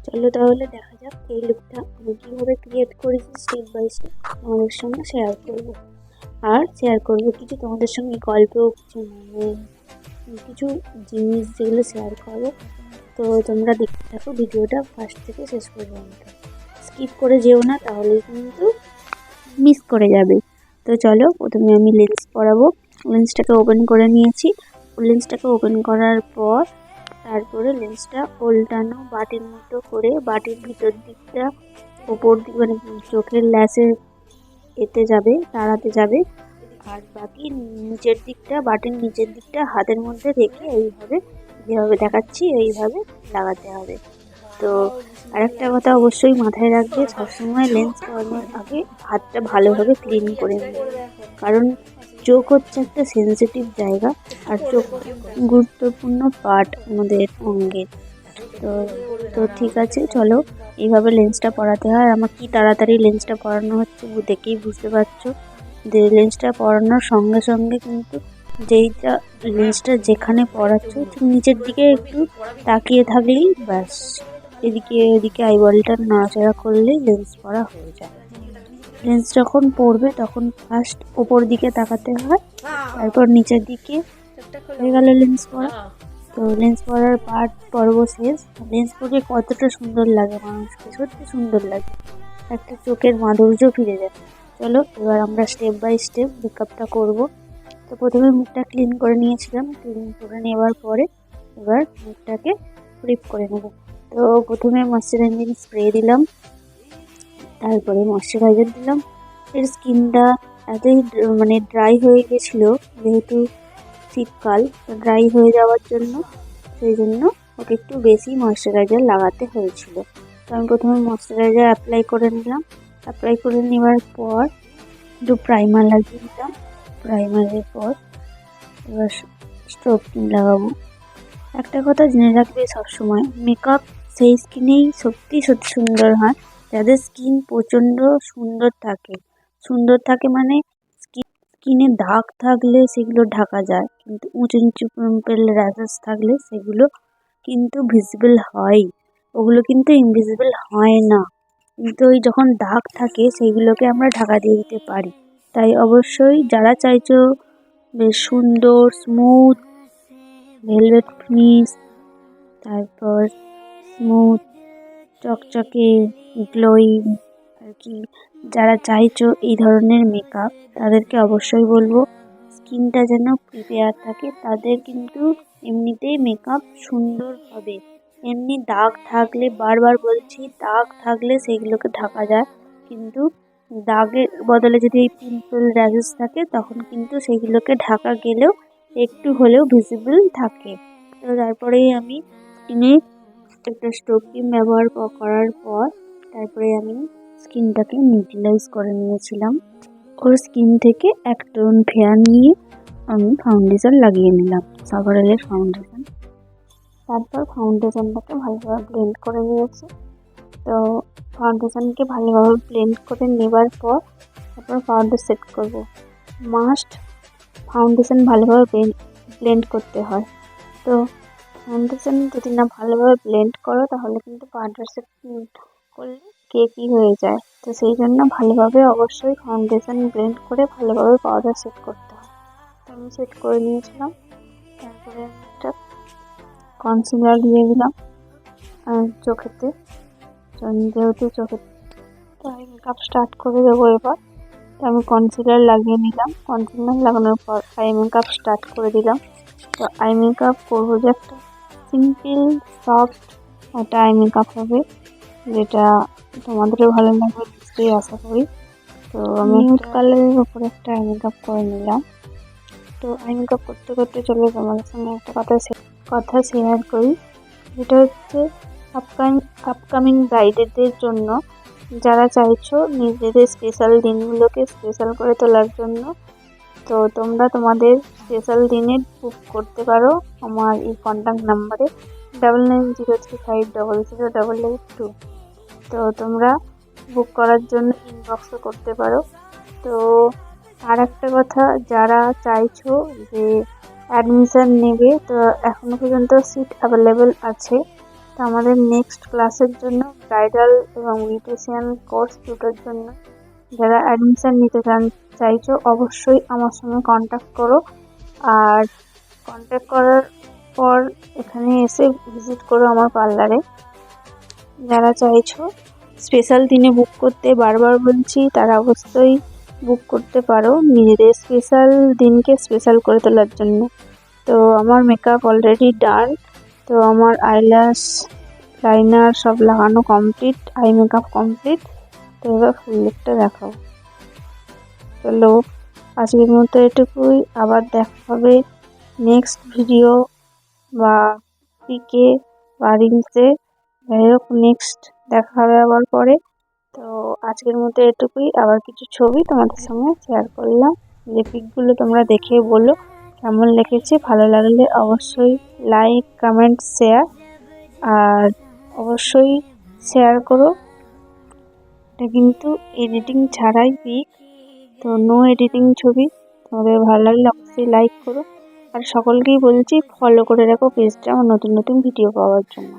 চলো তাহলে দেখা যাক এই লুকটা আমি কীভাবে ক্রিয়েট করেছি স্টেপ বাই স্টেপ তোমাদের সঙ্গে শেয়ার করবো। আর শেয়ার করবো কিছু তোমাদের সঙ্গে গল্প, কিছু মোমেন্ট, কিছু জিনিস যেগুলো শেয়ার করবো। তো তোমরা দেখতে থাকো ভিডিওটা ফার্স্ট থেকে শেষ পর্যন্ত, স্কিপ করে যেও না, তাহলে কিন্তু মিস করে যাবে। তো চলো প্রথমে আমি লেন্স পরাবো। লেন্সটাকে ওপেন করে নিয়েছি। লেন্সটাকে ওপেন করার পর তারপরে লেন্সটা উল্টানো বাটির মতো করে বাটির ভিতর দিকটা ওপর দিক মানে চোখের ল্যাসের এতে যাবে, তাড়াতে যাবে, আর বাকি নিচের দিকটা বাটির নিচের দিকটা হাতের মধ্যে রেখে এইভাবে যেভাবে দেখাচ্ছি এইভাবে লাগাতে হবে। তো আরেকটা কথা অবশ্যই মাথায় রাখবে, সবসময় লেন্স পরানোর আগে হাতটা ভালোভাবে ক্লিন করে নেবে, কারণ চোখ হচ্ছে একটা সেন্সিটিভ জায়গা আর চোখ গুরুত্বপূর্ণ পার্ট আমাদের অঙ্গের। তো তো ঠিক আছে, চলো এইভাবে লেন্সটা পরাতে হয়। আর আমার কি তাড়াতাড়ি লেন্সটা পরানো হচ্ছে দেখেই বুঝতে পারছো যে লেন্সটা পরানোর সঙ্গে সঙ্গে কিন্তু যেইটা লেন্সটা যেখানে পরাচ্ছ ঠিক নিচের দিকে একটু তাকিয়ে থাকলেই ব্যাস, এদিকে এদিকে আইবলটা নাড়াচাড়া করলেই লেন্স পরা হয়ে যায়। লেন্স যখন পড়বে তখন ফার্স্ট ওপর দিকে তাকাতে হয়, তারপর নিচের দিকে, হয়ে গেল লেন্স পরা। তো লেন্স পরার পর্ব শেষ। লেন্স পরে কতটা সুন্দর লাগে মানুষকে, সত্যি সুন্দর লাগে, একটা চোখের মাধুর্য ফিরে যায়। চলো এবার আমরা স্টেপ বাই স্টেপ মেকআপটা করবো। তো প্রথমে মুখটা ক্লিন করে নিয়েছিলাম, ক্লিন করে নেওয়ার পরে এবার মুখটাকে ফ্লিপ করে নেব। তো প্রথমে ময়শ্চারাইজিং স্প্রে দিলাম, তারপরে ময়শ্চারাইজার দিলাম। এর স্কিনটা এতই মানে ড্রাই হয়ে গেছিলো, যেহেতু শীতকাল, ড্রাই হয়ে যাওয়ার জন্য সেই জন্য ওকে একটু বেশি ময়শ্চারাইজার লাগাতে হয়েছিল। তো আমি প্রথমে ময়শ্চারাইজার অ্যাপ্লাই করে নিলাম। অ্যাপ্লাই করে নেওয়ার পর একটু প্রাইমার লাগিয়ে দিলাম। প্রাইমারের পর এবার স্ট্রোব ক্রিম লাগাবো। একটা কথা জেনে রাখবে সবসময়, মেকআপ সেই স্কিনেই সত্যি সত্যি সুন্দর হয় যাদের স্কিন প্রচণ্ড সুন্দর থাকে মানে স্কিনে দাগ থাকলে সেগুলো ঢাকা যায়, কিন্তু উঁচু নিচু পিম্পল র্যাশেস থাকলে সেগুলো কিন্তু ভিজিবল হয়, ওগুলো কিন্তু ইনভিজিবল হয় না। কিন্তু ওই যখন দাগ থাকে সেইগুলোকে আমরা ঢাকা দিয়ে দিতে পারি। তাই অবশ্যই যারা চাইছো বেশ সুন্দর স্মুথ ভেলভেট ফিনিশ, তারপর স্মুথ চকচকে গ্লোয়িং আর কি, যারা চাইছো এই ধরনের মেকআপ তাদেরকে অবশ্যই বলবো স্কিনটা যেন প্রিপেয়ার থাকে, তাদের কিন্তু এমনিতেই মেকআপ সুন্দর হবে। এমনি দাগ থাকলে, বারবার বলছি, দাগ থাকলে সেগুলোকে ঢাকা যায়, কিন্তু দাগের বদলে যদি এই পিম্পল র্যাশেস থাকে তখন কিন্তু সেগুলোকে ঢাকা গেলেও একটু হলেও ভিজিবল থাকে। তো তারপরেই আমি স্কিনে একটা স্ট্রোব ক্রিম ব্যবহার করার পর তারপরে আমি স্কিনটাকে নিউট্রিলাইজ করে নিয়েছিলাম। ওর স্কিন থেকে এক টোন ফেয়ার নিয়ে আমি ফাউন্ডেশন লাগিয়ে নিলাম, সাভারেলের ফাউন্ডেশন। তারপর ফাউন্ডেশনটাকে ভালোভাবে ব্লেন্ড করে নিয়েছি। তো ফাউন্ডেশনকে ভালোভাবে ব্লেন্ড করে নেবার পর তারপর পাউডার সেট করব। মাস্ট ফাউন্ডেশন ভালোভাবে ব্লেন্ড করতে হয়। তো ফাউন্ডেশন যদি না ভালোভাবে ব্লেন্ড করো তাহলে কিন্তু পাউডার সেট করলে কেকই হয়ে যায়। তো সেই জন্য ভালোভাবে অবশ্যই ফাউন্ডেশন ব্লেন্ড করে ভালোভাবে পাউডার সেট করতে হয়। তো আমি সেট করে নিয়েছিলাম। তারপরে আমি একটা কনসিলার দিয়ে দিলাম চোখেতে, যেহেতু চোখে, তো আমি মেকআপ স্টার্ট করে দেবো এবার। তো আমি কনসিলার লাগিয়ে নিলাম, কনসিলার লাগানোর পর আই মেকআপ স্টার্ট করে দিলাম। তো আই মেকআপ করবো যে একটা সিম্পল সফট একটা আই মেকআপ হবে, যেটা তোমাদেরও ভালো লাগবে নিশ্চয়ই আশা করি। তো আমি নিউড কালারের উপরে একটা আই মেকআপ করে নিলাম। তো আই মেকআপ করতে করতে চলে তোমাদের সঙ্গে একটা কথা শেয়ার করি, যেটা হচ্ছে আপকামিং ব্রাইডেদের জন্য, যারা চাইছো নিজেদের স্পেশাল দিনগুলোকে স্পেশাল করে তোলার জন্য। তো তোমরা তোমাদের স্পেশাল দিনে বুক করতে পারো আমার এই কন্ট্যাক্ট নাম্বারে 9903500882। তো তোমরা বুক করার জন্য ইনবক্সও করতে পারো। তো আর একটা কথা, যারা চাইছো যে অ্যাডমিশন নেবে, তো এখনো পর্যন্ত সিট অ্যাভেলেবেল আছে। তো আমাদের নেক্সট ক্লাসের জন্য ব্রাইডাল এবং বিউটিশিয়ান কোর্স দুটোর জন্য যারা অ্যাডমিশন নিতে চাইছো অবশ্যই আমার সঙ্গে কন্ট্যাক্ট করো। আর কন্ট্যাক্ট করার পর এখানে এসে ভিজিট করো আমার পার্লারে। যারা চাইছো স্পেশাল দিনে বুক করতে, বারবার বলছি, তারা অবশ্যই বুক করতে পারো নিজেদের স্পেশাল দিনকে স্পেশাল করে তোলার জন্য। তো আমার মেকআপ অলরেডি ডান। তো আমার আইল্যাশ লাইনার সব লাগানো কমপ্লিট, আই মেকআপ কমপ্লিট। তো এবার ফুল লুকটা দেখাও। চলো আজকের মতো এটুকুই, আবার দেখা হবে নেক্সট ভিডিও বা পিকে বা রিলসে। যাই হোক, নেক্সট দেখা হবে আবার পরে। তো আজকের মতো এটুকুই, আবার কিছু ছবি তোমাদের সঙ্গে শেয়ার করলাম। যে পিকগুলো তোমরা দেখে বলো কেমন লেগেছে। ভালো লাগলে অবশ্যই লাইক, কমেন্ট, শেয়ার। আর অবশ্যই শেয়ার করো। এটা কিন্তু এডিটিং ছাড়াই পিক, তো নো এডিটিং ছবি। তোমাদের ভালো লাগলে অবশ্যই লাইক করো। আর সকলকেই বলছি ফলো করে রাখো পেজটা আমার নতুন নতুন ভিডিও পাওয়ার জন্য।